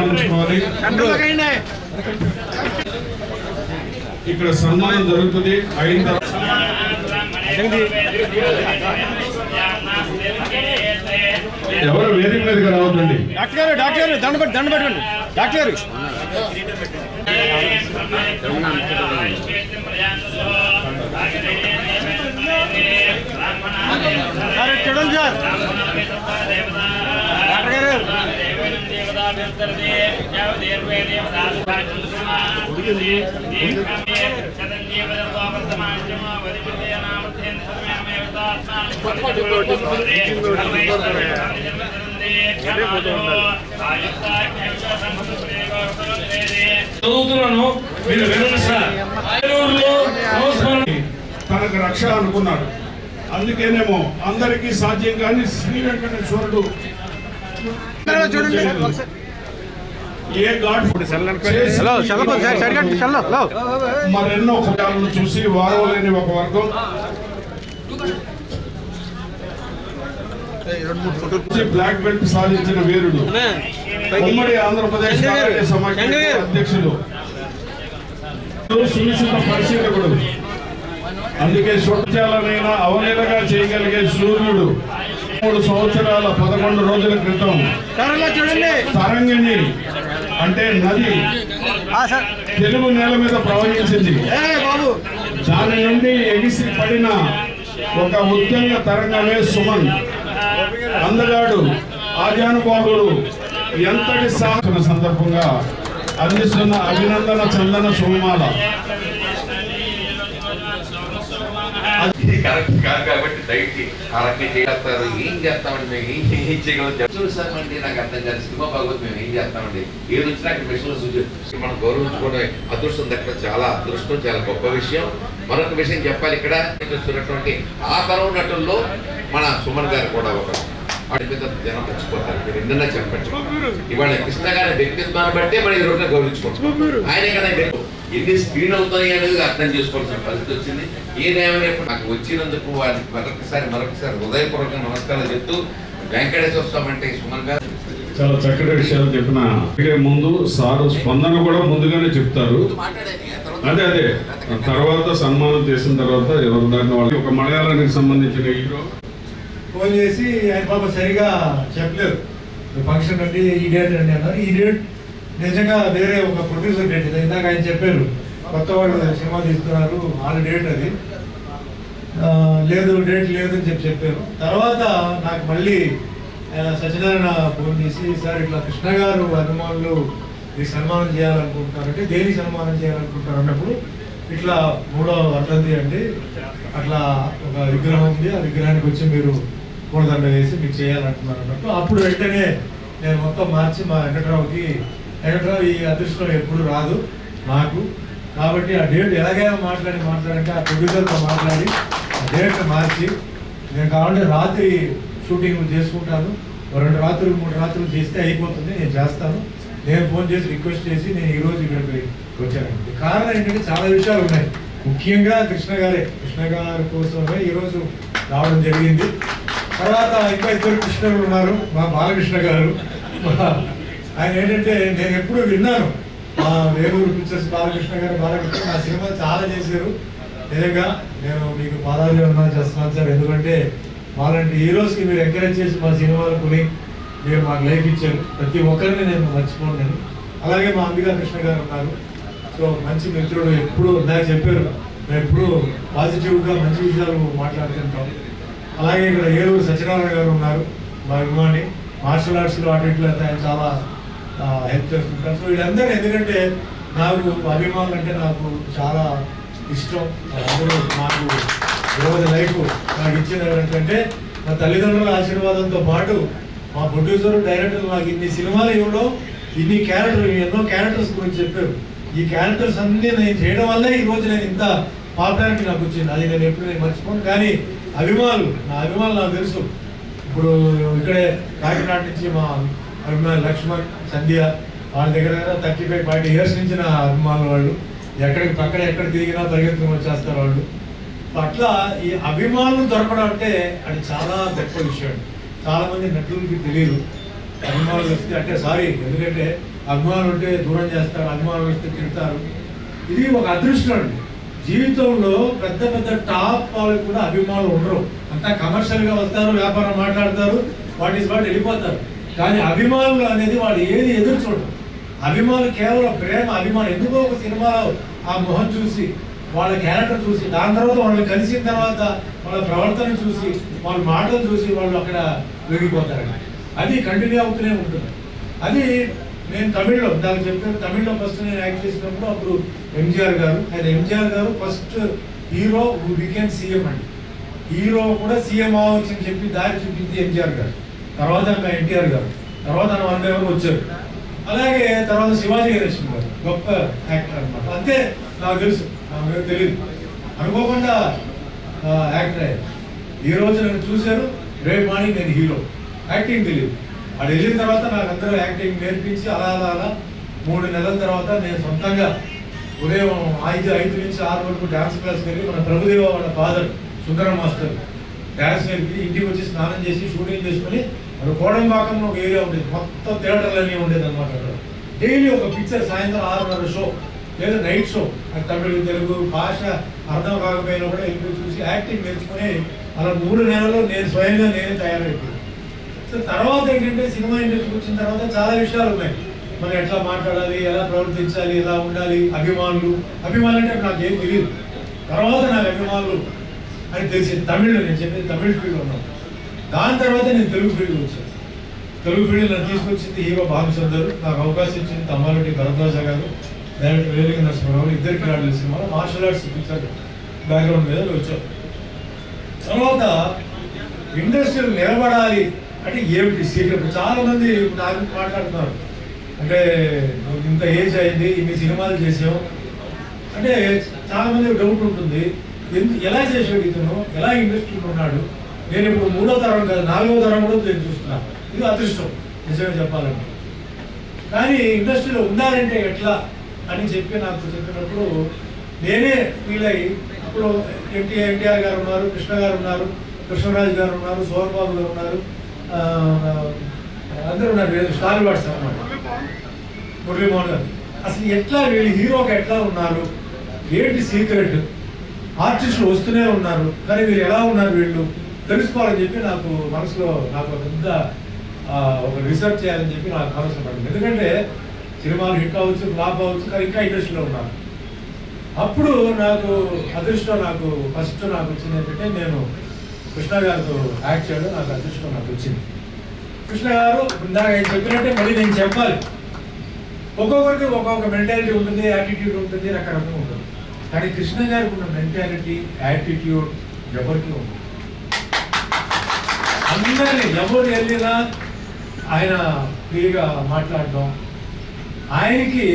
గమనించుకోవాలి. ఇక్కడ సన్మానం జరుగుతుంది. అయిన ఎవరు వేదిక మీదకి రావద్దండి. డాక్టర్ దండ పెట్టండి డాక్టర్. చూడండి సార్ డాక్టర్ గారు. చదువుతున్నాను, మీరు వినండి సార్. తనకు రక్ష అనుకున్నాడు. అందుకేనేమో అందరికీ సాధ్యం కానీ శ్రీ వెంకటేశ్వరుడు ఏ గాడ్ మరెన్నో కుటాలను చూసి వారవలేని ఒక వర్గం బ్లాక్ బెల్ట్ సాధించిన వీరుడు, ఉమ్మడి ఆంధ్రప్రదేశ్ సమాఖ్య అధ్యక్షులు, సునిశ్చిత పరిశీలకుడు, అందుకే శౌచాలనైనా అవలీలగా చేయగలిగే సూర్యుడు 3 సంవత్సరాల 11 రోజుల క్రితం తరంగిణి అంటే నది తెలుగు నేల మీద ప్రవహించింది. దాని నుండి ఎగిసి పడిన ఒక ఉద్యంగ తరంగమే సుమన్. అందగాడు ఆజానుబాహుడు ఎంతటి సాధన సందర్భంగా అందిస్తున్న అభినందన చందన సుమాల. కరెక్ట్ కాదు కాబట్టి దయచి ఆ రకంగా చేస్తారు. ఏం చేస్తామండి మేము, ఏం చేయగలం చూసామండి. నాకు అర్థం కాదు సినిమా బాగోదు, మేము ఏం చేస్తామండి. ఏది వచ్చినా అక్కడ మిషన్ మనం గౌరవించుకోవడం అదృష్టం దక్కడం చాలా అదృష్టం, చాలా గొప్ప విషయం. మరొక విషయం చెప్పాలి, ఇక్కడ చూస్తున్నటువంటి ఆ తరం నటుల్లో మన సుమన్ గారు కూడా ఒక జనం మర్చిపోతారు. మీరు ఎన్నన్నా చెప్పండి. ఇవాళ కృష్ణ గారి వ్యక్తిత్వాన్ని బట్టే మనం ఈ రోజున గౌరవించుకుంటాం. ఆయన కదా ఎన్ని స్క్రీన్ అవుతాయి అనేది అర్థం చేసుకోవాల్సిన పరిస్థితి వచ్చింది. ఏదేమైనా నాకు వచ్చినందుకు వారికి మరొకసారి హృదయపూర్వక నమస్కారాలు చెప్తూ వెంకటేశ్వర స్వామి అంటే సుమన్ గారు చాలా చక్కటి విషయాలు చెప్పిన ముందు సారు స్పందన కూడా ముందుగానే చెప్తారు. అదే తర్వాత సన్మానం చేసిన తర్వాత ఎవరు దాన్ని వాళ్ళు ఒక మలయాళానికి సంబంధించిన హీరో ఫోన్ చేసి ఆయన పాప సరిగా చెప్పలేదు. ఫంక్షన్ అంటే ఈ డేట్ అండి అన్నారు. ఈ డేట్ నిజంగా వేరే ఒక ప్రొడ్యూసర్ డేట్. ఇందాక ఆయన చెప్పారు కొత్త వాళ్ళు సినిమా తీస్తున్నారు, వాళ్ళ డేట్ అది లేదు, డేట్ లేదు అని చెప్పారు. తర్వాత నాకు మళ్ళీ సత్యనారాయణ ఫోన్ చేసి, సార్ ఇట్లా కృష్ణ గారు అభిమానులు మీకు సన్మానం చేయాలనుకుంటున్నారంటే దేనికి సన్మానం చేయాలనుకుంటారు అన్నప్పుడు ఇట్లా 3వ వర్ధంతి అండి, అట్లా ఒక విగ్రహం ఉంది, ఆ విగ్రహానికి వచ్చి మీరు పూలదండ వేసి మీకు చేయాలంటున్నారు అన్నట్టు. అప్పుడు వెంటనే నేను మొత్తం మార్చి మా వెంకట్రావుకి, వెంకట్రావు ఈ అదృష్టం ఎప్పుడు రాదు నాకు, కాబట్టి ఆ డేట్ ఎలాగైనా మాట్లాడంటే ఆ ప్రొడ్యూసర్తో మాట్లాడి ఆ డేట్ మార్చి నేను కావాలంటే రాత్రి షూటింగ్ చేసుకుంటాను, 2 రాత్రులు 3 రాత్రులు చేస్తే అయిపోతుంది, నేను చేస్తాను. నేను ఫోన్ చేసి రిక్వెస్ట్ చేసి నేను ఈరోజు ఇక్కడికి వచ్చానండి. కారణం ఏంటంటే చాలా విషయాలు ఉన్నాయి. ముఖ్యంగా కృష్ణ గారి కోసమే ఈరోజు రావడం జరిగింది. తర్వాత ఇంకా 2 కృష్ణులు ఉన్నారు. మా బాలకృష్ణ గారు, ఆయన ఏంటంటే నేను ఎప్పుడు విన్నాను మా వేలూరు పిక్చర్స్ బాలకృష్ణ నా సినిమా చాలా చేశారు. నిజంగా నేను మీకు పాదాలు చేస్తున్నాను సార్, ఎందుకంటే వాళ్ళంటి హీరోస్కి మీరు ఎంకరేజ్ చేసి మా సినిమాలు కొని మీరు మాకు లైఫ్ ఇచ్చారు. ప్రతి ఒక్కరిని నేను మర్చిపోను నేను. అలాగే మా అంబికా కృష్ణ గారు ఉన్నారు. సో మంచి మిత్రుడు, ఎప్పుడు నాకు చెప్పారు మేము ఎప్పుడు పాజిటివ్గా మంచి విషయాలు మాట్లాడుతుంటాం. అలాగే ఇక్కడ ఏలూరు సత్యనారాయణ గారు ఉన్నారు, మా అభిమాని. మార్షల్ ఆర్ట్స్లో అన్నింటిలో ఆయన చాలా హెల్ప్ చేస్తుంటారు. సో వీళ్ళందరూ ఎందుకంటే నాకు అభిమానులు అంటే నాకు చాలా ఇష్టం. అందరూ నాకు ఈరోజు లైఫ్ నాకు ఇచ్చిన ఏంటంటే మా తల్లిదండ్రుల ఆశీర్వాదంతో పాటు మా ప్రొడ్యూసర్ డైరెక్టర్ నాకు ఇన్ని సినిమాలు ఇవ్వడం, ఎన్నో క్యారెక్టర్స్ గురించి చెప్పారు. ఈ క్యారెక్టర్స్ అన్నీ నేను చేయడం వల్లే ఈరోజు నేను ఇంత పాపులారిటీ నాకు వచ్చింది. అది నేను ఎప్పుడు మర్చిపోను. కానీ నా అభిమానులు నాకు తెలుసు. ఇప్పుడు ఇక్కడే కాకినాడ నుంచి మా అభిమానులు లక్ష్మణ్, సంధ్య, వాళ్ళ దగ్గర 35-40 ఇయర్స్ నుంచి నా అభిమానులు. వాళ్ళు ఎక్కడ తిరిగినా పరిగెత్తుకుని వచ్చేస్తారు వాళ్ళు. అట్లా ఈ అభిమానులు దొరకడం అంటే అది చాలా గొప్ప విషయం. చాలా మంది నటులకి తెలియదు అభిమానులు వస్తే. అంటే సారీ, ఎందుకంటే అభిమానులు ఉంటే దూరం చేస్తారు, అభిమానులు వస్తే తిడతారు. ఇది ఒక అదృష్టం అండి. జీవితంలో పెద్ద పెద్ద టాప్ వాళ్ళకి కూడా అభిమానులు ఉండరు. అంతా కమర్షియల్గా వస్తారు, వ్యాపారం మాట్లాడతారు, వాటి వెళ్ళిపోతారు. కానీ అభిమానులు అనేది వాళ్ళు ఏది ఎదురు చూడరు. అభిమానులు కేవలం ప్రేమ, అభిమానం. ఎందుకో ఒక సినిమాలో ఆ మొహం చూసి, వాళ్ళ క్యారెక్టర్ చూసి, దాని తర్వాత వాళ్ళని కలిసిన తర్వాత వాళ్ళ ప్రవర్తన చూసి, వాళ్ళ మాటలు చూసి వాళ్ళు అక్కడ వెలిగిపోతారు. అది కంటిన్యూ అవుతూనే ఉంటుంది. అది నేను తమిళ్లో దానికి చెప్పాను. తమిళ్లో ఫస్ట్ నేను యాక్ట్ చేసినప్పుడు అప్పుడు ఎంజీఆర్ గారు first hero who became CM అండి. హీరో కూడా సీఎం అవ్వచ్చని చెప్పి దారి చూపించి ఎంజీఆర్ గారు, తర్వాత ఎన్టీఆర్ గారు, తర్వాత అందరూ వచ్చారు. అలాగే తర్వాత శివాజీ గణేశన్ గారు గొప్ప యాక్టర్ అనమాట. అంతే నాకు తెలుసు, నాకు తెలియదు, అనుకోకుండా యాక్టర్ అయ్యారు. ఈ రోజు నన్ను చూశారు, రేపు మార్నింగ్ నేను హీరో. యాక్టింగ్ తెలియదు. అది వెళ్ళిన తర్వాత నాకు అందరూ యాక్టింగ్ నేర్పించి అలా 3 నెలల తర్వాత నేను సొంతంగా ఉదయం 5 నుంచి 6 వరకు డ్యాన్స్ క్లాస్కి వెళ్ళి మన ప్రభుదేవ వాళ్ళ ఫాదర్ సుందరం మాస్టర్ డ్యాన్స్ నేర్పి ఇంటికి వచ్చి స్నానం చేసి షూటింగ్ చేసుకుని మన కోడంబాకంలో ఒక ఏరియా ఉండేది, మొత్తం థియేటర్లన్నీ ఉండేది అనమాట. అక్కడ డైలీ ఒక పిక్చర్ సాయంత్రం 6:30 షో లేదా నైట్ షో, తమిళ తెలుగు భాష అర్థం కాకపోయినా కూడా వెళ్ళి చూసి యాక్టింగ్ నేర్చుకుని అలా 3 నెలల్లో నేను స్వయంగా నేనే తయారైపోయాను. సో తర్వాత ఏంటంటే సినిమా ఇండస్ట్రీకి వచ్చిన తర్వాత చాలా విషయాలు ఉన్నాయి. మనం ఎట్లా మాట్లాడాలి, ఎలా ప్రవర్తించాలి, ఎలా ఉండాలి, అభిమానులు అంటే నాకు ఏం తెలియదు. తర్వాత నాకు అభిమానులు అని తెలిసింది తమిళ్లో. నేను చెప్పేది తమిళ ఫీల్డ్లో ఉన్నాను. దాని తర్వాత నేను తెలుగు ఫీల్డ్లో వచ్చాను. తెలుగు ఫీల్డ్ నన్ను తీసుకొచ్చింది హీరో భానుచందర్. నాకు అవకాశం ఇచ్చింది తమ్మారెడ్డి భరద్వాజ గారు, డైరెక్టర్ వేలింగ నరసింహారావు. ఇద్దరికి రాడు సినిమాలో మార్షల్ ఆర్ట్స్ పిక్చర్ బ్యాక్గ్రౌండ్ మీద వచ్చాం. తర్వాత ఇండస్ట్రీలో నిలబడాలి అంటే ఏమిటి సీక్రెట్? చాలా మంది నాకు మాట్లాడుతున్నారు, అంటే ఇంత ఏజ్ అయింది, ఇన్ని సినిమాలు చేసాం అంటే చాలా మంది డౌట్ ఉంటుంది. ఎలా చేసాడు ఇతను, ఎలా ఇండస్ట్రీలో ఉన్నాడు? నేను ఇప్పుడు 3వ తరం కాదు 4వ తరం కూడా నేను చూస్తున్నాను. ఇది అదృష్టం నిజంగా చెప్పాలంటే. కానీ ఇండస్ట్రీలో ఉండాలంటే ఎట్లా అని చెప్పి నాకు చెప్పినప్పుడు నేనే ఫీల్ అయ్యి, ఇప్పుడు ఎన్టీఆర్ గారు ఉన్నారు, కృష్ణ గారు ఉన్నారు, కృష్ణరాజు గారు ఉన్నారు, సోహన్ బాబు గారు ఉన్నారు, అందరూ ఉన్నారు, స్టార్ వాట్స్ అన్నమాట, మురళీమోహన్ గారు. అసలు ఎట్లా వీళ్ళు హీరోకి ఎట్లా ఉన్నారు, ఏంటి సీక్రెట్? ఆర్టిస్టులు వస్తూనే ఉన్నారు, కానీ వీళ్ళు ఎలా ఉన్నారు వీళ్ళు తెలుసుకోవాలని చెప్పి నాకు మనసులో నాకు పెద్ద ఒక రీసెర్చ్ చేయాలని చెప్పి నాకు మనసులో పడింది. ఎందుకంటే సినిమాలు హిట్ అవ్వచ్చు, ఫ్లాప్ అవ్వచ్చు, కానీ ఇంకా ఇండస్ట్రీలో ఉన్నారు. అప్పుడు నాకు అదృష్టం, నాకు ఫస్ట్ నాకు వచ్చింది ఏంటంటే నేను కృష్ణ గారితో యాక్ట్ చేయడం నాకు అదృష్టం నాకు వచ్చింది. కృష్ణ గారు ఇందాక చెప్పినట్టే మళ్ళీ నేను చెప్పాలి, ఒక్కొక్కరికి ఒక్కొక్క మెంటాలిటీ ఉంటుంది, యాటిట్యూడ్ ఉంటుంది, రకరకాలు ఉంటుంది. కానీ కృష్ణ గారికి ఉన్న మెంటాలిటీ, యాటిట్యూడ్ ఎవరికి ఉంటుంది. అందరినీ ఎవరు వెళ్ళినా ఆయన ఫ్రీగా మాట్లాడడం. ఆయనకి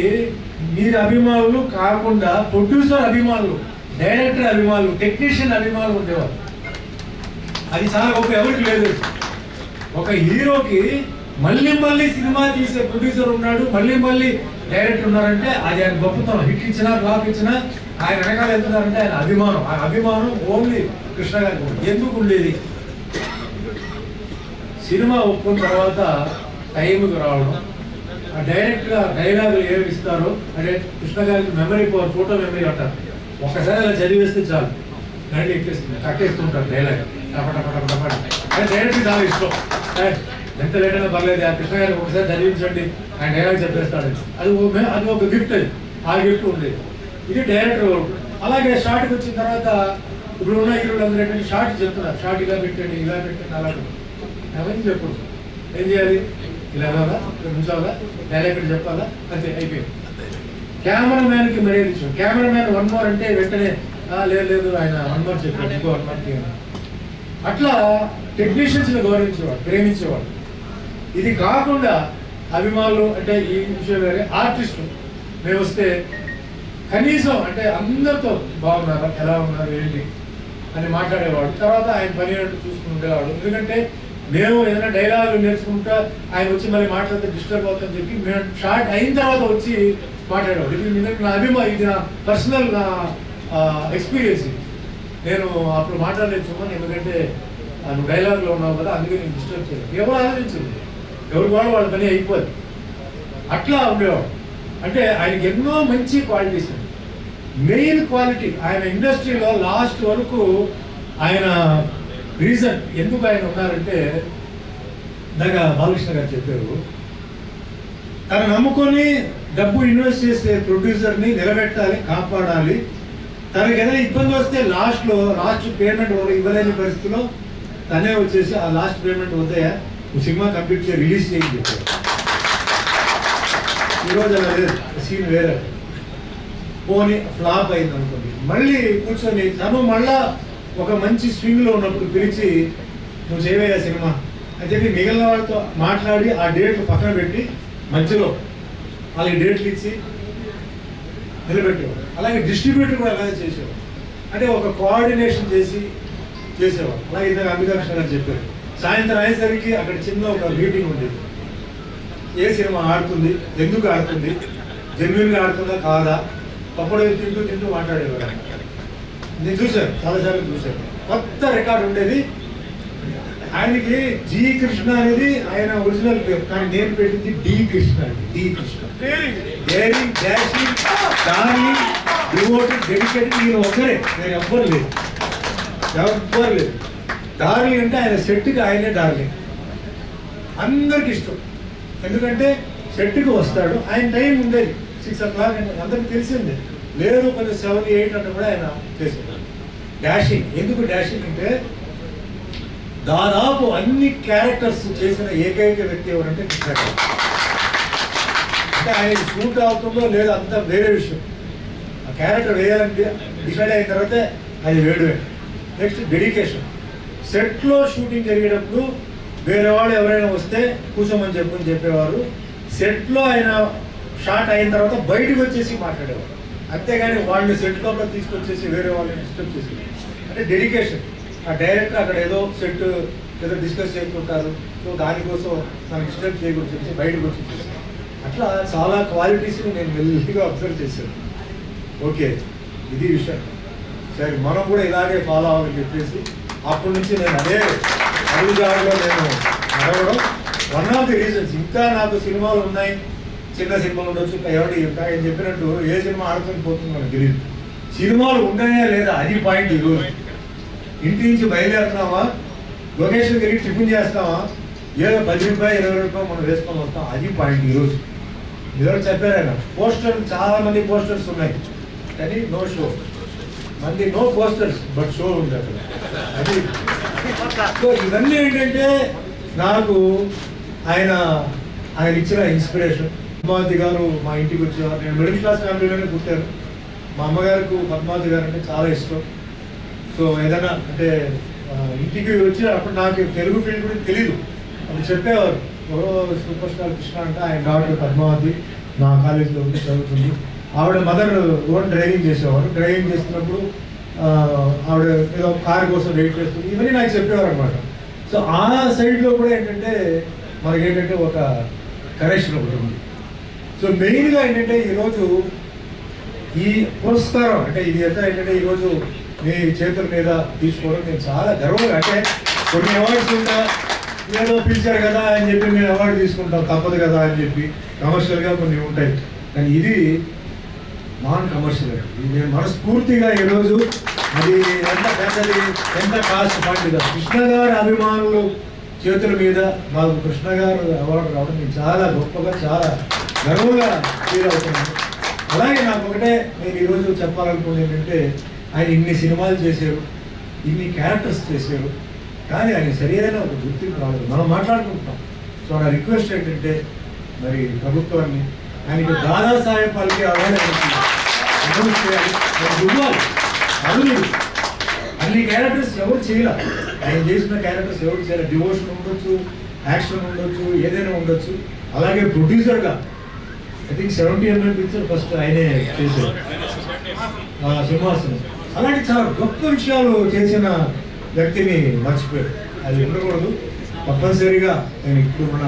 మీరు అభిమానులు కాకుండా ప్రొడ్యూసర్ అభిమానులు, డైరెక్టర్ అభిమానులు, టెక్నీషియన్ అభిమానులు ఉండేవారు. అది చాలా గొప్ప, ఎవరికి లేదు. ఒక హీరోకి మళ్ళీ సినిమా తీసే ప్రొడ్యూసర్ ఉన్నాడు, మళ్ళీ డైరెక్టర్ ఉన్నారంటే అది ఆయన గొప్పతనం. హిట్ ఇచ్చినా ఫ్లాప్ ఇచ్చినా ఆయన వెనకాల వెళ్తున్నారంటే ఆయన అభిమానం. ఆ అభిమానం ఓన్లీ కృష్ణ గారికి ఎందుకు ఉండేది? సినిమా ఒప్పుకున్న తర్వాత టైంకి రావడం, ఆ డైరెక్ట్గా డైలాగులు ఏమి ఇస్తారో అంటే కృష్ణ గారికి మెమరీ పవర్, ఫోటో మెమరీ అంటారు. ఒక్కసారి అలా చదివేస్తే చాలు, గంట ఎక్కేస్తుంది, కక్కేస్తుంటారు డైలాగ్ అంటే డైరెక్ట్గా చాలా ఇష్టం. ఎంత లేట్ అయినా పర్లేదు, ఆ కృష్ణ గారికి ఒకసారి చదివించండి, ఆయన డైలాగ్ చెప్పేస్తాడు. అది ఒక గిఫ్ట్, అది ఆ గిఫ్ట్ ఉండేది. ఇది డైరెక్టర్. అలాగే షార్ట్కి వచ్చిన తర్వాత ఇప్పుడు ఉన్న హీరోలు అందరూ ఏంటంటే షార్ట్ చెప్తున్నారు, షార్ట్ ఇలా పెట్టండి, ఇలా పెట్టండి, అలా అవన్నీ చెప్పండి. ఏం చేయాలి? ఇలా కావాలా, 2 నిమిషాలా, డైరెక్టర్ చెప్పాలా, అంతే అయిపోయింది. కెమెరామ్యాన్కి మర్యాద ఇచ్చాం. కెమెరామ్యాన్ 1 మోర్ అంటే వెంటనే లేదు ఆయన 1 మోర్ చెప్పాడు, ఇంకో 1 మోర్. అట్లా టెక్నీషియన్స్ని గౌరవించేవాడు, ప్రేమించేవాడు. ఇది కాకుండా అభిమానులు అంటే ఈ విషయం వేరే, ఆర్టిస్టులు మేము వస్తే కనీసం అంటే అందరితో బాగున్నారా, ఎలా ఉన్నారు, ఏంటి అని మాట్లాడేవాడు. తర్వాత ఆయన పని అంటే చూసుకుని ఉండేవాడు. ఎందుకంటే మేము ఏదైనా డైలాగులు నేర్చుకుంటా ఆయన వచ్చి మళ్ళీ మాట్లాడితే డిస్టర్బ్ అవుతుందని చెప్పి మేము షార్ట్ అయిన తర్వాత వచ్చి మాట్లాడేవాడు. ఇది నా అభిమానం, ఇది నా పర్సనల్ నా ఎక్స్పీరియన్స్. నేను అప్పుడు మాట్లాడలేదు సుమన్, ఎందుకంటే నువ్వు డైలాగ్లో ఉన్నావు కదా, అందుకే నేను డిస్టర్బ్ చేయలేదు. ఎవరు ఆలోచించదు, ఎవరు కూడా వాళ్ళ పని అయిపోదు. అట్లా ఉండేవాడు. అంటే ఆయనకి ఎన్నో మంచి క్వాలిటీస్. మెయిన్ క్వాలిటీ ఆయన ఇండస్ట్రీలో లాస్ట్ వరకు ఆయన రీజన్ ఎందుకు ఆయన ఉన్నారంటే ఇందాక బాలకృష్ణ గారు చెప్పారు, తను నమ్ముకొని డబ్బు ఇన్వెస్ట్ చేసే ప్రొడ్యూసర్ని నిలబెట్టాలి, కాపాడాలి. తనకి ఏదైనా ఇబ్బంది వస్తే లాస్ట్ పేమెంట్ ఇవ్వలేని పరిస్థితిలో తనే వచ్చేసి ఆ లాస్ట్ పేమెంట్ వద్దయా నువ్వు సినిమా కంప్లీట్ చేసి రిలీజ్ చేసి చెప్పారు. ఈరోజు అలా లేదు, సీన్ వేరే. పోనీ ఫ్లాప్ అయింది అనుకోండి, మళ్ళీ కూర్చొని తను మళ్ళా ఒక మంచి స్వింగ్లో ఉన్నప్పుడు పిలిచి నువ్వు చేయవయ్యా సినిమా అని చెప్పి మిగిలిన వాళ్ళతో మాట్లాడి ఆ డేట్లు పక్కన పెట్టి మధ్యలో వాళ్ళకి డేట్లు ఇచ్చి నిలబెట్టేవాడు. అలాగే డిస్ట్రిబ్యూటర్ కూడా అలాగే చేసేవాడు. అంటే ఒక కోఆర్డినేషన్ చేసేవాడు. అలాగే ఇందాక అంబికాకృష్ణ గారు చెప్పారు, సాయంత్రం అయ్యేసరికి అక్కడ చిన్న ఒక మీటింగ్ ఉండేది. ఏ సినిమా ఆడుతుంది, ఎందుకు ఆడుతుంది, జెన్యున్గా ఆడుతుందా కాదా, పప్పుడు తింటూ మాట్లాడేవాడు. నేను చూశాను, చాలాసార్లు చూశాను. కొత్త రికార్డు ఉండేది. ఆయనకి జి కృష్ణ అనేది ఆయన ఒరిజినల్ పేరు, కానీ నేను పెట్టింది డి కృష్ణ అండి. D Krishna daring, dashing, darling, devoted, dedicated. నేను ఒక్కరే, నేను ఎవ్వరు లేదు. డార్లింగ్ అంటే ఆయన సెట్కి ఆయనే డార్లింగ్. అందరికి ఇష్టం. ఎందుకంటే సెట్కి వస్తాడు, ఆయన టైం ఉండేది 6 o'clock అంటే అందరికి తెలిసిందే. లేదు కొంచెం 7, 8 అంటే కూడా ఆయన చేసేవాడు. డాషింగ్, ఎందుకు డాషింగ్ అంటే దాదాపు అన్ని క్యారెక్టర్స్ చేసిన ఏకైక వ్యక్తి ఎవరంటే కృష్ణ గారు. అంటే ఆయన షూట్ అవుతుందో లేదో అంతా వేరే విషయం. ఆ క్యారెక్టర్ వేయాలంటే డిసైడ్ అయిన తర్వాత అది వేడువే. Next dedication. సెట్లో షూటింగ్ జరిగేటప్పుడు వేరే వాళ్ళు ఎవరైనా వస్తే కూర్చోమని చెప్పేవారు. సెట్లో ఆయన షాట్ అయిన తర్వాత బయటకు వచ్చేసి మాట్లాడేవారు. అంతేగాని వాళ్ళు సెట్ లోపల తీసుకొచ్చేసి వేరే వాళ్ళని డిస్టర్బ్ చేసేవారు. అంటే డెడికేషన్. ఆ డైరెక్టర్ అక్కడ ఏదో సెట్ ఏదో డిస్కస్ చేసుకుంటారు, సో దానికోసం మనకి డిస్టర్బ్ చేయకూడదు చెప్పేసి బయటకు వచ్చి అట్లా చాలా క్వాలిటీస్ని నేను మెల్లిగా అబ్జర్వ్ చేశాను. ఓకే, ఇది విషయం. సరే, మనం కూడా ఇలాగే ఫాలో అవ్వాలని చెప్పేసి అప్పటి నుంచి నేను అదే అడుగుదారిలో నేను నడవడం వన్ ఆఫ్ ది రీజన్స్. ఇంకా నాకు సినిమాలు ఉన్నాయి, చిన్న సినిమాలు ఉండొచ్చు, ఎవరి ఇంకా ఆయన చెప్పినట్టు ఏ సినిమా ఆడుకొని పోతుందో మనకు తెలియదు. సినిమాలు ఉన్నాయా లేదా అది పాయింట్. ఈరోజు ఇంటి నుంచి బయలుదేరుతున్నావా, లొకేషన్ తిరిగి టిఫిన్ చేస్తావా, ఏదో 10 రూపాయలు 20 రూపాయలు మనం వేసుకొని వస్తాం, అది పాయింట్. ఈరోజు ఎవరు చెప్పారైనా పోస్టర్, చాలా మంది పోస్టర్స్ ఉన్నాయి కానీ నో షో. మంది నో పోస్టర్స్ బట్ షో ఉంది అక్కడ. అది సో ఇవన్నీ ఏంటంటే నాకు ఆయన ఇచ్చిన ఇన్స్పిరేషన్. పద్మావతి గారు మా ఇంటికి వచ్చేవారు. నేను మిడిల్ క్లాస్ ఫ్యామిలీలోనే పుట్టాను. మా అమ్మగారికి పద్మావతి గారు అంటే చాలా ఇష్టం. సో ఏదైనా అంటే ఇంటికి వచ్చి అప్పుడు నాకు తెలుగు ఫీల్డ్ గురించి తెలీదు. అప్పుడు చెప్పేవారు ఎవరో సూపర్ స్టార్ కృష్ణ అంటే ఆయన డాక్టర్ పద్మావతి నా కాలేజీలో ఉండి చదువుతుంది. ఆవిడ మదర్ ఓన్ డ్రైవింగ్ చేసేవారు. డ్రైవింగ్ చేస్తున్నప్పుడు ఆవిడ ఏదో కార్ కోసం వెయిట్ చేస్తుంది. ఇవన్నీ నాకు చెప్పేవారు అనమాట. సో ఆ సైడ్లో కూడా ఏంటంటే మనకేంటంటే ఒక కనెక్షన్ ఒకటి ఉంది. సో మెయిన్గా ఏంటంటే ఈరోజు ఈ పురస్కారం అంటే ఇది ఎంత ఏంటంటే ఈరోజు మీ చేతుల మీద తీసుకోవడం నేను చాలా గర్వంగా, అంటే కొన్ని అవార్డ్స్ ఉంటా ఏదో పిలిచారు కదా అని చెప్పి నేను అవార్డు తీసుకుంటాం, తప్పదు కదా అని చెప్పి కమర్షియల్గా కొన్ని ఉంటాయి. కానీ ఇది నాన్ కమర్షియల్. ఇది నేను మనస్ఫూర్తిగా ఈరోజు అది ఎంత పెద్దది, ఎంత కాస్ట్ పండుగ కృష్ణ గారి అభిమానులు చేతుల మీద మాకు కృష్ణ గారు అవార్డు రావడం నేను చాలా గొప్పగా, చాలా గర్వంగా ఫీల్ అవుతున్నాను. అలాగే నాకు ఒకటే నేను ఈరోజు చెప్పాలనుకున్నది ఏంటంటే ఆయన ఇన్ని సినిమాలు చేశారు, ఇన్ని క్యారెక్టర్స్ చేశారు, కానీ ఆయన సరైన ఒక గుర్తింపు రాలేదు. మనం మాట్లాడుకుంటున్నాం. సో నా రిక్వెస్ట్ ఏంటంటే మరి ప్రభుత్వాన్ని ఆయనకి దాదాసాహెబ్ ఫాల్కే అవార్డు అనౌన్స్ చేయాలి. ఇవ్వాలి. అరుదు అన్ని క్యారెక్టర్స్ ఎవరు చేయాలి. ఆయన చేసిన క్యారెక్టర్స్ ఎవరు చేయాలి. డివోషన్ ఉండొచ్చు, యాక్షన్ ఉండొచ్చు, ఏదైనా ఉండొచ్చు. అలాగే ప్రొడ్యూసర్గా I think 70 mm picture first ఆయనే చేశారు, సింహాసనం. అలాంటి చాలా గొప్ప విషయాలు చేసిన వ్యక్తిని మర్చిపోయారు. అది ఉండకూడదు. తప్పనిసరిగా నేను ఇప్పుడు మన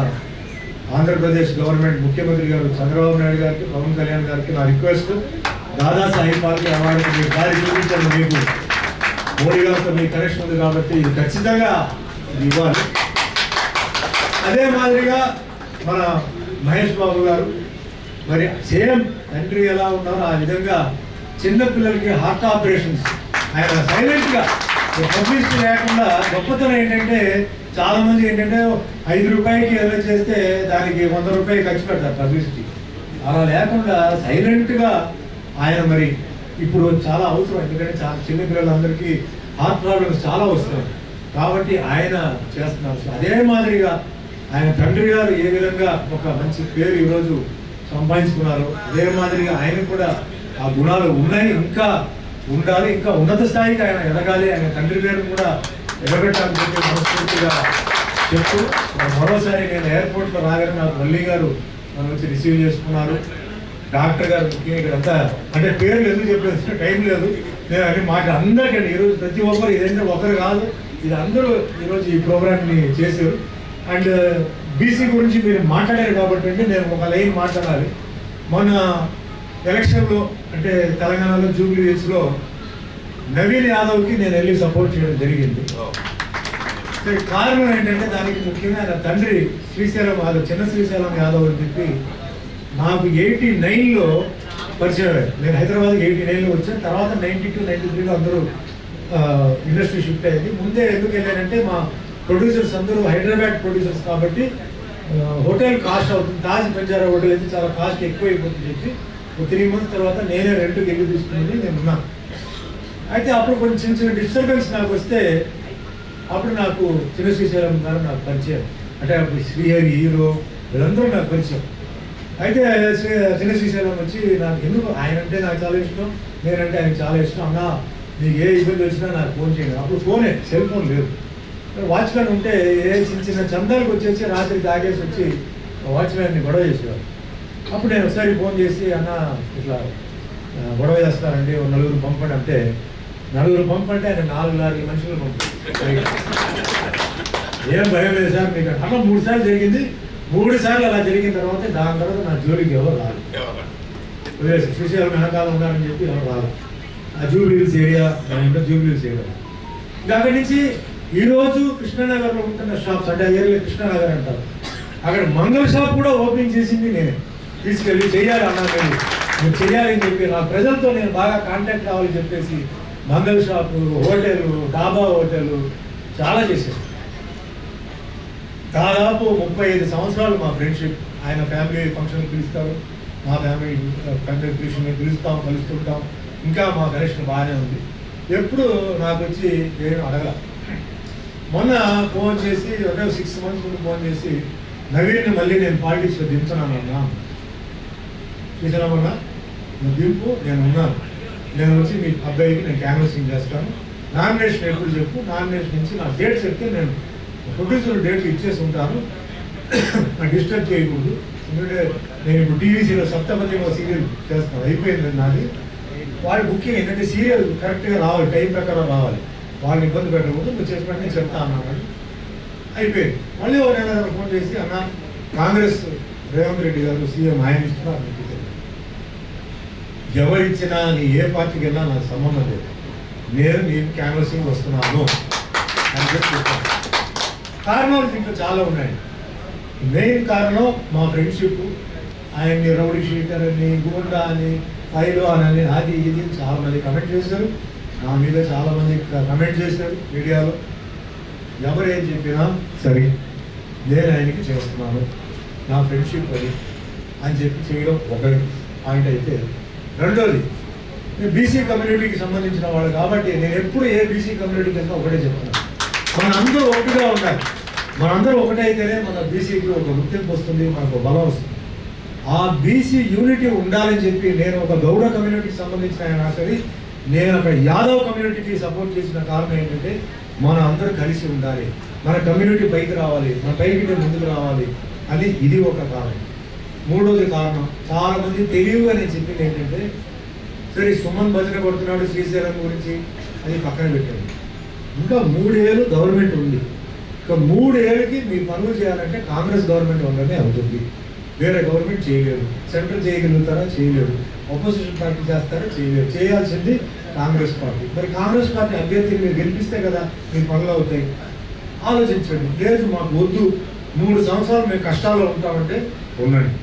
ఆంధ్రప్రదేశ్ గవర్నమెంట్ ముఖ్యమంత్రి గారు చంద్రబాబు నాయుడు గారికి, పవన్ కళ్యాణ్ గారికి నా రిక్వెస్ట్, దాదాసాహెబ్ ఫాల్కే అవార్డుకి మీరు దారి చూపించండి. మీకు మోడీ గారితో మీ కనెక్షన్ ఉంది కాబట్టి ఇది ఖచ్చితంగా ఇది ఇవ్వాలి. అదే మాదిరిగా మన మహేష్ బాబు గారు మరి సేమ్ తండ్రి ఎలా ఉన్నారో ఆ విధంగా చిన్నపిల్లలకి హార్ట్ ఆపరేషన్స్ ఆయన సైలెంట్గా పబ్లిసిటీ లేకుండా గొప్పతనం ఏంటంటే చాలా మంది ఏంటంటే 5 రూపాయలకి ఏదో చేస్తే దానికి 100 రూపాయలు ఖర్చు పెడతారు పబ్లిసిటీ. అలా లేకుండా సైలెంట్గా ఆయన మరి ఇప్పుడు చాలా అవసరం, ఎందుకంటే చాలా చిన్నపిల్లలందరికీ హార్ట్ ప్రాబ్లమ్స్ చాలా వస్తున్నాయి కాబట్టి ఆయన చేస్తున్నారు. అదే మాదిరిగా ఆయన తండ్రి గారు ఏ విధంగా ఒక మంచి పేరు ఈరోజు సంపాదించుకున్నారు, అదే మాదిరిగా ఆయన కూడా ఆ గుణాలు ఉన్నాయి, ఇంకా ఉండాలి, ఇంకా ఉన్నత స్థాయికి ఆయన ఎదగాలి, ఆయన తండ్రి పేరును కూడా ఎదగట్టాలని చెప్పి మనస్ఫూర్తిగా చెప్తూ మరోసారి నేను ఎయిర్పోర్ట్లో రాగానే నాకు మల్లి గారు నన్ను వచ్చి రిసీవ్ చేసుకున్నారు. డాక్టర్ గారు ముఖ్యంగా ఇక్కడంతా అంటే పేర్లు ఎందుకు చెప్పలేదు, టైం లేదు, నేను అన్ని మాట అందరికండి ఈరోజు ప్రతి ఒక్కరు ఇదంటే ఒకరు కాదు, ఇది అందరూ ఈరోజు ఈ ప్రోగ్రామ్ని చేశారు. అండ్ బీసీ గురించి మీరు మాట్లాడారు కాబట్టి అంటే నేను ఒక లైన్ మాట్లాడాలి. మొన్న ఎలక్షన్లో అంటే తెలంగాణలో జూబ్లీ హిల్స్లో నవీన్ యాదవ్కి నేను వెళ్ళి సపోర్ట్ చేయడం జరిగింది. కారణం ఏంటంటే దానికి ముఖ్యంగా ఆయన తండ్రి శ్రీశైలం యాదవ్, చిన్న శ్రీశైలం యాదవ్ అని చెప్పి నాకు 89లో పరిచయం అయ్యారు. నేను హైదరాబాద్కి 89లో వచ్చాను, తర్వాత 92, 93లో అందరూ ఇండస్ట్రీ షిఫ్ట్ అయింది. ముందే ఎందుకు వెళ్ళానంటే మా ప్రొడ్యూసర్స్ అందరూ హైదరాబాద్ ప్రొడ్యూసర్స్ కాబట్టి హోటల్ కాస్ట్ అవుతుంది, తాజ్ బంజారా హోటల్ అయితే చాలా కాస్ట్ ఎక్కువ అయిపోతుంది చెప్పి 3 months తర్వాత నేనే రెంట్కి వెళ్ళి తీసుకుని నేను ఉన్నాను. అయితే అప్పుడు కొంచెం చిన్న చిన్న డిస్టర్బెన్స్ నాకు వస్తే అప్పుడు నాకు చిన్న శ్రీశైలం గారు నాకు పరిచయం, అంటే అప్పుడు శ్రీహరి హీరో వీళ్ళందరూ నాకు పరిచయం. అయితే చిన్న శ్రీశైలం వచ్చి నాకు ఎందుకు ఆయన అంటే నాకు చాలా ఇష్టం, నేనంటే ఆయనకు చాలా ఇష్టం, అన్న నీకు ఏ ఇబ్బంది వచ్చినా నాకు ఫోన్ చేయండి. అప్పుడు ఫోనే, సెల్ ఫోన్ లేదు. వాచ్మెన్ ఉంటే ఏ చిన్న చిన్న చందాలకు వచ్చేసి రాత్రి తాగేసి వచ్చి వాచ్మెన్ని గొడవ చేసేవారు. అప్పుడు నేను ఒకసారి ఫోన్ చేసి అన్న ఇట్లా గొడవ చేస్తారండి, 4 పంపండి అంటే 4 పంపంటే ఆయన 4 లారీల మనుషులు పంపారు. ఏం భయం లేదు సార్ మీకు అన్న 3 సార్లు జరిగింది, 3 సార్లు అలా జరిగిన తర్వాత దాని తర్వాత నా జోలికి ఎవరు రాలేదు. శ్రీశైలం వెనకాల ఉన్నారని చెప్పి ఎవరు రాలేదు. ఆ Jubilee hills area Jubilee hills area ఇంకా అక్కడి నుంచి ఈరోజు కృష్ణానగర్లో ఉంటున్న షాప్స్ అంటే ఆ ఏరియా కృష్ణానగర్ అంటారు, అక్కడ మంగళ షాప్ కూడా ఓపెనింగ్ చేసింది నేనే. తీసుకెళ్ళి చెయ్యాలి అన్నారు, మీరు చెయ్యాలని చెప్పి నా ప్రజలతో నేను బాగా కాంటాక్ట్ కావాలని చెప్పేసి మంగళ షాపు, హోటల్, డాబా హోటల్ చాలా చేశాను. దాదాపు 35 సంవత్సరాలు మా ఫ్రెండ్షిప్. ఆయన ఫ్యామిలీ ఫంక్షన్ పిలుస్తారు, మా ఫ్యామిలీ ఫంక్షన్ పిలుస్తాం, కలుస్తుంటాం, ఇంకా మా కనెక్షన్ బాగానే ఉంది. ఎప్పుడు నాకు వచ్చి నేను అడగల. మొన్న ఫోన్ చేసి 6 months ముందు ఫోన్ చేసి నవీన్ మళ్ళీ నేను పాలిటిక్స్లో దింపుతున్నానన్నా, చూసామన్నా నువ్వు దింపు, నేను ఉన్నాను, నేను వచ్చి మీ అబ్బాయికి నేను క్యాన్వసింగ్ చేస్తాను, నామినేషన్ ఎప్పుడు చెప్పు, నామినేషన్ నుంచి నా డేట్ చెప్తే నేను ప్రొడ్యూసర్ డేట్లు ఇచ్చేసి ఉంటాను, నాకు డిస్టర్బ్ చేయకూడదు. ఎందుకంటే నేను ఇప్పుడు టీవీసీలో సప్తపతి సీరియల్ చేస్తాను, అయిపోయింది నాది. వాళ్ళ బుకింగ్ ఏంటంటే సీరియల్ కరెక్ట్గా రావాలి, టైం ప్రకారం రావాలి, వాళ్ళని ఇబ్బంది పెట్టకూడదు, నువ్వు చేసి పెట్టిన చెప్తా అన్నాను. అయిపోయింది. మళ్ళీ ఒక నెల ఫోన్ చేసి అన్న కాంగ్రెస్ రేవంత్ రెడ్డి గారు సీఎం ఆయన ఇస్తున్నారు, ఎవరిచ్చినా నీ ఏ పార్టీకి వెళ్ళినా నాకు సంబంధం లేదు, నేను నీకు క్యాన్వసింగ్ వస్తున్నాను అని చెప్పి. కారణాలు దీంట్లో చాలా ఉన్నాయి. మెయిన్ కారణం మా ఫ్రెండ్షిప్. ఆయన్ని రౌడీ షీటర్ అని, గుండా అని, పైల్వాన్ అని, అది ఇది చాలా మంది కమెంట్ చేశారు, నా మీద చాలా మంది కమెంట్ చేశారు మీడియాలో. ఎవరు ఏం చెప్పినా సరే నేను ఆయనకి చేస్తున్నాను, నా ఫ్రెండ్షిప్ అది అని చెప్పి చేయడం ఒక పాయింట్. అయితే రెండోది, నేను బీసీ కమ్యూనిటీకి సంబంధించిన వాళ్ళు కాబట్టి నేను ఎప్పుడు ఏ బీసీ కమ్యూనిటీ కింద ఒకటే చెప్తున్నాను, మనందరూ ఒకటిగా ఉండాలి, మనందరూ ఒకటైతేనే మన బీసీకి ఒక గుర్తింపు వస్తుంది, మనకు బలం వస్తుంది. ఆ బీసీ యూనిటీ ఉండాలని చెప్పి నేను ఒక గౌడ కమ్యూనిటీకి సంబంధించిన ఆయన సరే, నేను అక్కడ యాదవ్ కమ్యూనిటీకి సపోర్ట్ చేసిన కారణం ఏంటంటే మనం అందరూ కలిసి ఉండాలి, మన కమ్యూనిటీ పైకి రావాలి, మన పైకి ముందుకు రావాలి అని ఇది ఒక కారణం. మూడోది కారణం, చాలా మంది తెలివిగా నేను చెప్పింది ఏంటంటే, సరే సుమన్ భజన కొడుతున్నాడు శ్రీశైలం గురించి, అది పక్కన పెట్టండి, ఇంకా 3 ఏళ్ళు గవర్నమెంట్ ఉంది, ఇంకా 3 ఏళ్ళకి మీ పనులు చేయాలంటే కాంగ్రెస్ గవర్నమెంట్ వల్లనే అవుతుంది, వేరే గవర్నమెంట్ చేయలేరు. సెంట్రల్ చేయగలుగుతారా? చేయలేరు. అపోజిషన్ పార్టీ చేస్తారా? చేయలేరు. చేయాల్సింది కాంగ్రెస్ పార్టీ. మరి కాంగ్రెస్ పార్టీ అభ్యర్థిని మీరు గెలిపిస్తే కదా మీ పనులు అవుతాయి. ఆలోచించండి. లేదు మాకు వద్దు, 3 సంవత్సరాలు మేము కష్టాల్లో ఉంటామంటే ఉండండి.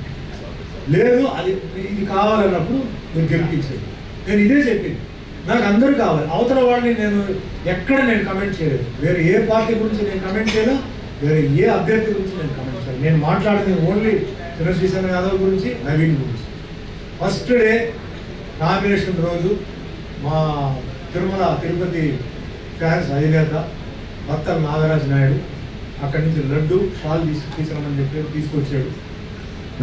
లేదు అది ఇది కావాలన్నప్పుడు మీరు గెలిపించండి. నేను ఇదే చెప్పింది, నాకు అందరూ కావాలి. అవతల వాళ్ళని నేను ఎక్కడ నేను కమెంట్ చేయలేదు, వేరే ఏ పార్టీ గురించి నేను కమెంట్ చేయను, వేరే ఏ అభ్యర్థి గురించి నేను కమెంట్ చేయను. నేను మాట్లాడింది ఓన్లీ శ్రీశైలం యాదవ్ గురించి, నవీన్ గురించి. ఫస్ట్ డే నామినేషన్ రోజు మా తిరుపతి ఫ్యాన్స్ అధినేత భక్త నాగరాజ్ నాయుడు అక్కడి నుంచి లడ్డు షాల్ తీసుకురమ్మని చెప్పి తీసుకొచ్చాడు.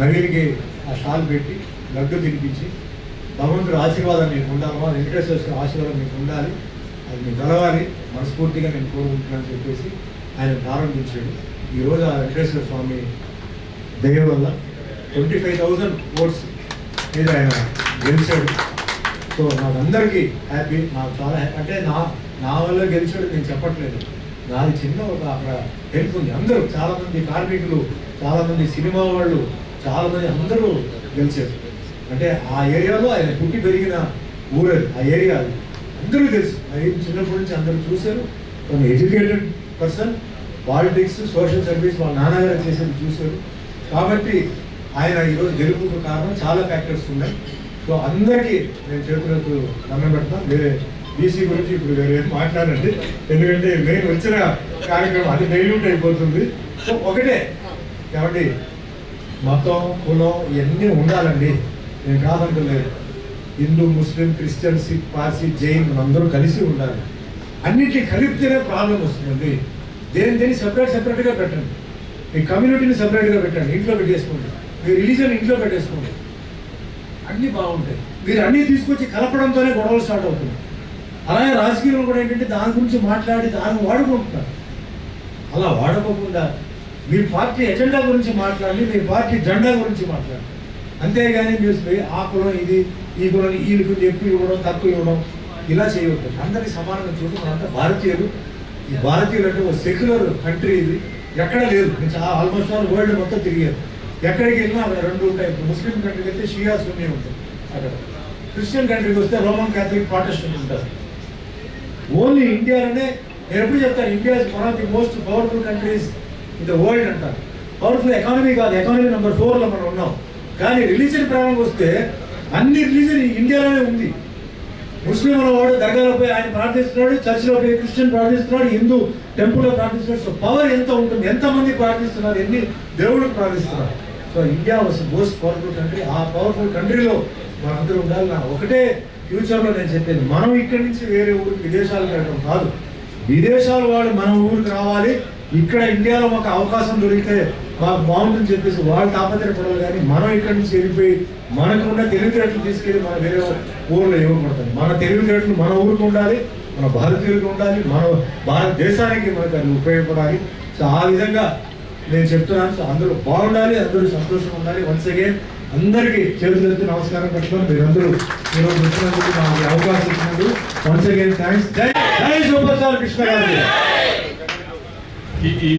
నవీన్కి ఆ షాల్ పెట్టి లడ్డు తినిపించి, భగవంతుడి ఆశీర్వాదం మీకు ఉండాలమ్మా, వెంకటేశ్వర స్వామి ఆశీర్వాదం మీకు ఉండాలి, అది మీకు కలవాలి, మనస్ఫూర్తిగా నేను కోరుకుంటున్నాను చెప్పేసి ఆయన ప్రారంభించాడు. ఈరోజు ఆ వెంకటేశ్వర స్వామి దయ వల్ల 25,000 ఓట్స్ మీద ఆయన గెలిచాడు. సో నాకు అందరికీ హ్యాపీ, నాకు చాలా అంటే నా వల్ల గెలిచాడు నేను చెప్పట్లేదు, నాది చిన్న ఒక అక్కడ హెల్ప్ ఉంది. అందరూ చాలామంది కార్మికులు, చాలామంది సినిమా వాళ్ళు, చాలామంది అందరూ గెలిచారు. అంటే ఆ ఏరియాలో ఆయన పుట్టి పెరిగిన ఊరది, ఆ ఏరియా అది అందరూ తెలుసు. అది చిన్నప్పటి నుంచి అందరూ చూశారు. కొన్ని educated person, politics, social service వాళ్ళ నాన్నగారు చేసేది చూశారు. కాబట్టి ఆయన ఈరోజు గెలుపుకు కారణం చాలా ఫ్యాక్టర్స్ ఉన్నాయి. సో అందరికీ నేను చేతులకు దండం పెడతాను. వేరే బీసీ గురించి ఇప్పుడు వేరే మాట్లాడండి, ఎందుకంటే మెయిన్ వచ్చిన కార్యక్రమం అది డైల్యూట్ అయిపోతుంది. సో ఒకటే కాబట్టి మతం, కులం ఇవన్నీ ఉండాలండి, నేను కాదంటలేదు. హిందూ, ముస్లిం, క్రిస్టియన్, సిక్, పార్సీ, జైన్ అందరూ కలిసి ఉండాలి. అన్నింటినీ కలిపితేనే ప్రాబ్లం వస్తుందండి. దేని సెపరేట్గా పెట్టండి. మీ కమ్యూనిటీని సెపరేట్గా పెట్టండి, ఇంట్లో పెట్టేసుకోండి. మీ రిలీజన్ ఇంట్లో పెట్టేసుకోండి, అన్నీ బాగుంటాయి. మీరు అన్నీ తీసుకొచ్చి కలపడంతోనే గొడవలు స్టార్ట్ అవుతుంది. అలాగే రాజకీయంలో కూడా ఏంటంటే దాని గురించి మాట్లాడి దాన్ని వాడుకుంటున్నారు. అలా వాడుకోకుండా మీ పార్టీ ఎజెండా గురించి మాట్లాడి, మీ పార్టీ జెండా గురించి మాట్లాడి, అంతేగాని మీరు ఆ కులం ఇది, ఈ కులం వీళ్ళకి ఎక్కువ ఇవ్వడం, తక్కువ ఇవ్వడం ఇలా చేయవద్దు. అందరికీ సమానంగా చూడడం. మనంతా భారతీయులు. ఈ భారతీయులు అంటే ఒక సెక్యులర్ కంట్రీ, ఇది ఎక్కడ లేదు. నేను ఆల్మోస్ట్ ఆల్ వరల్డ్ మొత్తం తిరిగారు. ఎక్కడికి వెళ్ళినా అక్కడ రెండు ఉంటాయి. ముస్లిం కంట్రీకి వెళ్తే షియా, సున్నీ ఉంటుంది అక్కడ. క్రిస్టియన్ కంట్రీకి వస్తే రోమన్ క్యాథలిక్, ప్రాటెస్టెంట్ ఉంటారు. ఓన్లీ ఇండియాలోనే నేను ఎప్పుడు చెప్తాను, India is one of the most powerful countries in the world అంటారు. పవర్ఫుల్ ఎకానమీ కాదు, ఎకానమీ నెంబర్ 4లో మనం ఉన్నాం. కానీ రిలీజియన్ ప్రకారంగా వస్తే అన్ని రిలీజియన్ ఇండియాలోనే ఉంది. ముస్లిం వాడు దర్గాలో పోయి ఆయన ప్రార్థిస్తున్నాడు, చర్చిలో పోయి క్రిస్టియన్ ప్రార్థిస్తున్నాడు, హిందూ టెంపుల్లో ప్రార్థిస్తున్నాడు. సో పవర్ ఎంత ఉంటుంది, ఎంతమంది ప్రార్థిస్తున్నారు, ఎన్ని దేవుళ్ళకు ప్రార్థిస్తున్నారు. So India was most powerful country. ఆ పవర్ఫుల్ కంట్రీలో మనందరూ ఉండాలి. నా ఒకటే ఫ్యూచర్లో నేను చెప్పేది, మనం ఇక్కడి నుంచి వేరే ఊరికి విదేశాలకు వెళ్ళడం కాదు, విదేశాల వాళ్ళు మన ఊరికి రావాలి. ఇక్కడ ఇండియాలో మాకు అవకాశం దొరికితే మాకు బాగుంటుందని చెప్పేసి వాళ్ళు తాపత్రయపడాలి. కానీ మనం ఇక్కడి నుంచి వెళ్ళిపోయి మనకున్న తెలివితేటలు తీసుకెళ్ళి మన వేరే ఊళ్ళో ఇవ్వకూడదు. మన తెలివితేటలు మన ఊరికి ఉండాలి, మన భారతీయులకు ఉండాలి, మన భారతదేశానికి మనకు అది ఉపయోగపడాలి. సో ఆ విధంగా నేను చెప్తున్నాను. సో అందరూ బాగుండాలి, అందరూ సంతోషంగా ఉండాలి. వన్స్ అగైన్ అందరికీ చేతులెత్తి నమస్కారం పెట్టుకొని మీరందరూ ఈరోజు వచ్చినందుకు నాకు అవకాశం ఇచ్చినందుకు వన్స్ అగైన్ థ్యాంక్స్. జై సూపర్ స్టార్ కృష్ణ గారు.